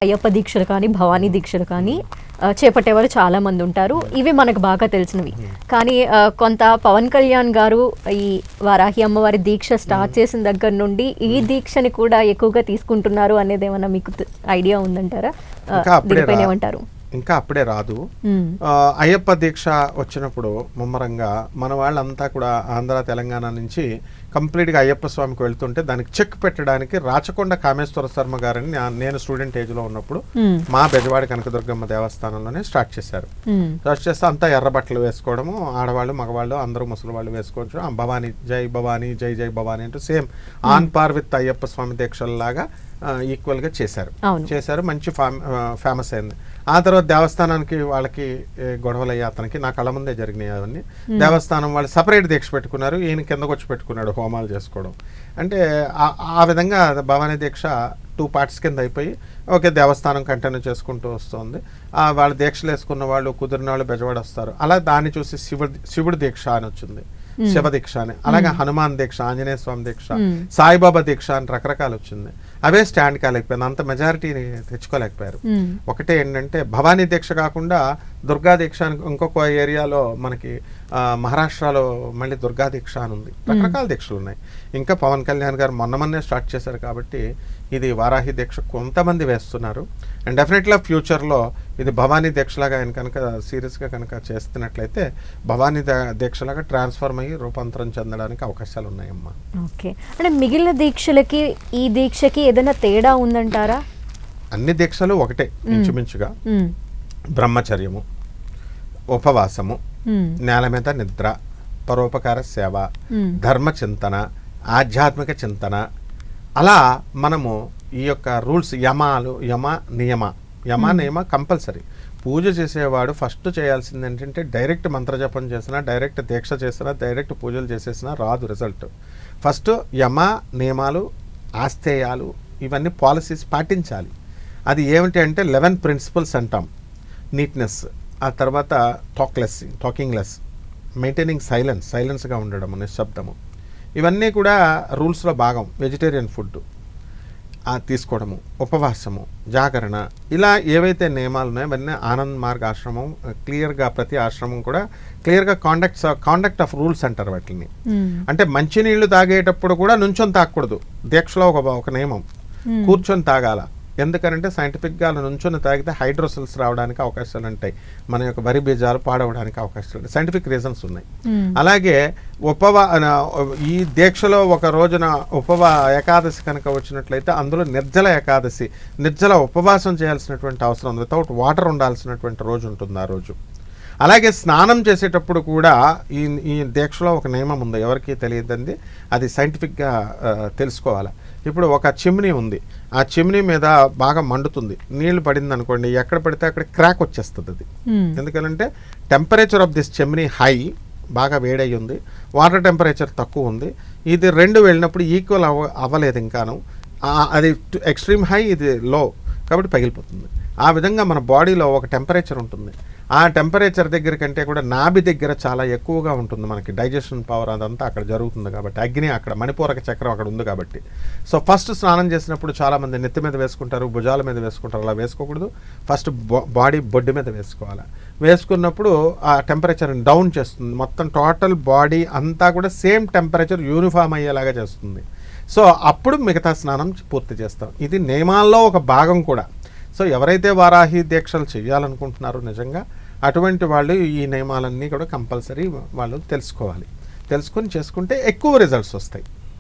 అయ్యప్ప దీక్షలు కానీ భవానీ దీక్షలు కానీ చేపట్టేవారు చాలా మంది ఉంటారు. ఇవి మనకు బాగా తెలిసినవి. కానీ కొంత పవన్ కళ్యాణ్ గారు ఈ వారాహి అమ్మవారి దీక్ష స్టార్ట్ చేసిన దగ్గర నుండి ఈ దీక్షని కూడా ఎక్కువగా తీసుకుంటున్నారు అనేది ఏమన్నా మీకు ఐడియా ఉందంటారా? దీనిపైన ఏమంటారు? ఇంకా అప్పుడే రాదు. అయ్యప్ప దీక్ష వచ్చినప్పుడు ముమ్మరంగా మన వాళ్ళంతా కూడా ఆంధ్ర తెలంగాణ నుంచి కంప్లీట్గా అయ్యప్ప స్వామికి వెళ్తుంటే దానికి చెక్ పెట్టడానికి రాచకొండ కామేశ్వర శర్మ గారని నేను స్టూడెంట్ ఏజ్లో ఉన్నప్పుడు మా బెజవాడ కనకదుర్గమ్మ దేవస్థానంలోనే స్టార్ట్ చేశారు. స్టార్ట్ చేస్తే అంతా ఎర్ర బట్టలు వేసుకోవడము, ఆడవాళ్ళు మగవాళ్ళు అందరూ ముసలి వాళ్ళు వేసుకోవచ్చు. భవానీ జై భవానీ జై జై భవానీ అంటూ same on par with Ayyappa Swamy దీక్షల్లాగా ఈక్వల్గా చేశారు. మంచి ఫేమస్ అయింది. ఆ తర్వాత దేవస్థానానికి వాళ్ళకి గొడవలు అయ్యి అతనికి నా కళ్ళ ముందే జరిగినాయి అవన్నీ. దేవస్థానం వాళ్ళు సపరేట్ దీక్ష పెట్టుకున్నారు, ఈయన కిందకు వచ్చి పెట్టుకున్నాడు హోమాలు చేసుకోవడం. అంటే ఆ విధంగా భవానీ దీక్ష 2 పార్ట్స్ కింద అయిపోయి ఓకే దేవస్థానం కంటిన్యూ చేసుకుంటూ వస్తుంది. వాళ్ళ దీక్షలు వేసుకున్న వాళ్ళు కుదిరిన వాళ్ళు బెజవాడ వస్తారు. అలా దాన్ని చూసి శివుడి దీక్ష అని వచ్చింది, శివ దీక్ష అని. అలాగే హనుమాన్ దీక్ష, ఆంజనేయ స్వామి దీక్ష, సాయిబాబా దీక్ష అని రకరకాలు వచ్చింది. అవే స్టాండ్ కాలేకపోయింది, అంత మెజారిటీని తెచ్చుకోలేకపోయారు. ఒకటే ఏంటంటే భవానీ దీక్ష కాకుండా దుర్గా దీక్ష అని ఇంకొక ఏరియాలో మనకి మహారాష్ట్రలో మళ్ళీ దుర్గా దీక్ష అని ఉంది. రకరకాల దీక్షలు ఉన్నాయి. ఇంకా పవన్ కళ్యాణ్ గారు మొన్నే స్టార్ట్ చేశారు కాబట్టి ఇది వారాహి దీక్ష కొంతమంది వేస్తున్నారు. అండ్ డెఫినెట్గా ఫ్యూచర్లో ఇది భవానీ దీక్షలాగా ఆయన కనుక సీరియస్గా కనుక చేస్తున్నట్లయితే భవానీ దీక్షలాగా ట్రాన్స్ఫార్మ్ అయ్యి రూపాంతరం చెందడానికి అవకాశాలు ఉన్నాయమ్మా. ఓకే, అంటే మిగిలిన దీక్షలకి ఈ దీక్షకి ఏదైనా తేడా ఉందంటారా? అన్ని దీక్షలు ఒకటే ఇంచుమించుగా. బ్రహ్మచర్యము, ఉపవాసము, నేల మీద నిద్ర, పరోపకార సేవ, ధర్మ చింతన, ఆధ్యాత్మిక చింతన, అలా మనము ఈ యొక్క రూల్స్ యమ నియమ కంపల్సరీ. పూజ చేసేవాడు ఫస్ట్ చేయాల్సింది ఏంటంటే డైరెక్ట్ మంత్రజపం చేసినా, డైరెక్ట్ దీక్ష చేసినా, డైరెక్ట్ పూజలు చేసేసినా రాదు రిజల్ట్. ఫస్ట్ యమ నియమాలు, ఆస్తేయాలు, ఇవన్నీ పాలసీస్ పాటించాలి. అది ఏమిటి అంటే 11 ప్రిన్సిపల్స్ అంటాం. నీట్నెస్, ఆ తర్వాత టాకింగ్ లెస్, మెయింటైనింగ్ సైలెన్స్గా ఉండడం, నిశ్శబ్దము, ఇవన్నీ కూడా రూల్స్లో భాగం. వెజిటేరియన్ ఫుడ్ తీసుకోవడము, ఉపవాసము, జాగరణ, ఇలా ఏవైతే నియమాలు ఉన్నాయో అవన్నీ ఆనంద్ మార్గ్ ఆశ్రమం క్లియర్గా, ప్రతి ఆశ్రమం కూడా క్లియర్గా కాండక్ట్ ఆఫ్ రూల్స్ అంటారు వాటిని. అంటే మంచినీళ్లు తాగేటప్పుడు కూడా నుంచొని తాగకూడదు. దీక్షలో ఒక నియమం, కూర్చొని తాగాల. ఎందుకనంటే సైంటిఫిక్గా నుంచొని తాగితే హైడ్రోసిల్స్ రావడానికి అవకాశాలు ఉంటాయి, మన యొక్క వరి బీజాలు పాడవడానికి అవకాశాలు ఉంటాయి. సైంటిఫిక్ రీజన్స్ ఉన్నాయి. అలాగే ఈ దీక్షలో ఒక రోజున ఏకాదశి కనుక వచ్చినట్లయితే అందులో నిర్జల ఉపవాసం చేయాల్సినటువంటి అవసరం ఉంది. వితౌట్ వాటర్ ఉండాల్సినటువంటి రోజు ఉంటుంది ఆ రోజు. అలాగే స్నానం చేసేటప్పుడు కూడా ఈ దీక్షలో ఒక నియమం ఉంది, ఎవరికి తెలియదండి, అది సైంటిఫిక్గా తెలుసుకోవాలి. ఇప్పుడు ఒక చిమ్నీ ఉంది, ఆ చిమ్నీ మీద బాగా మండుతుంది, నీళ్లు పడింది అనుకోండి, ఎక్కడ పడితే అక్కడ క్రాక్ వచ్చేస్తుంది అది. ఎందుకంటే temperature of this chimney high, బాగా వేడయి ఉంది, వాటర్ టెంపరేచర్ తక్కువ ఉంది. ఇది 2 వెళ్ళినప్పుడు ఈక్వల్ అవ్వలేదు ఇంకాను. అది ఎక్స్ట్రీమ్ హై, ఇది లో, కాబట్టి పగిలిపోతుంది. ఆ విధంగా మన బాడీలో ఒక టెంపరేచర్ ఉంటుంది. ఆ టెంపరేచర్ దగ్గర కంటే కూడా నాభి దగ్గర చాలా ఎక్కువగా ఉంటుంది. మనకి డైజెషన్ పవర్ అదంతా అక్కడ జరుగుతుంది కాబట్టి, అగ్ని అక్కడ, మణిపూరక చక్రం అక్కడ ఉంది కాబట్టి. సో ఫస్ట్ స్నానం చేసినప్పుడు చాలామంది నెత్తి మీద వేసుకుంటారు, భుజాల మీద వేసుకుంటారు. అలా వేసుకోకూడదు. ఫస్ట్ బాడీ బొడ్డు మీద వేసుకోవాలి. వేసుకున్నప్పుడు ఆ టెంపరేచర్ని డౌన్ చేస్తుంది. మొత్తం టోటల్ బాడీ అంతా కూడా సేమ్ టెంపరేచర్ యూనిఫామ్ అయ్యేలాగా చేస్తుంది. సో అప్పుడు మిగతా స్నానం పూర్తి చేస్తాం. ఇది నియమాల్లో ఒక భాగం కూడా. సో ఎవరైతే వారాహి దీక్షలు చేయాలనుకుంటున్నారో నిజంగా అటువంటి వాళ్ళు ఈ నియమాలన్నీ కూడా కంపల్సరీ వాళ్ళు తెలుసుకొని చేసుకుంటే ఎక్కువ రిజల్ట్స్ వస్తాయి.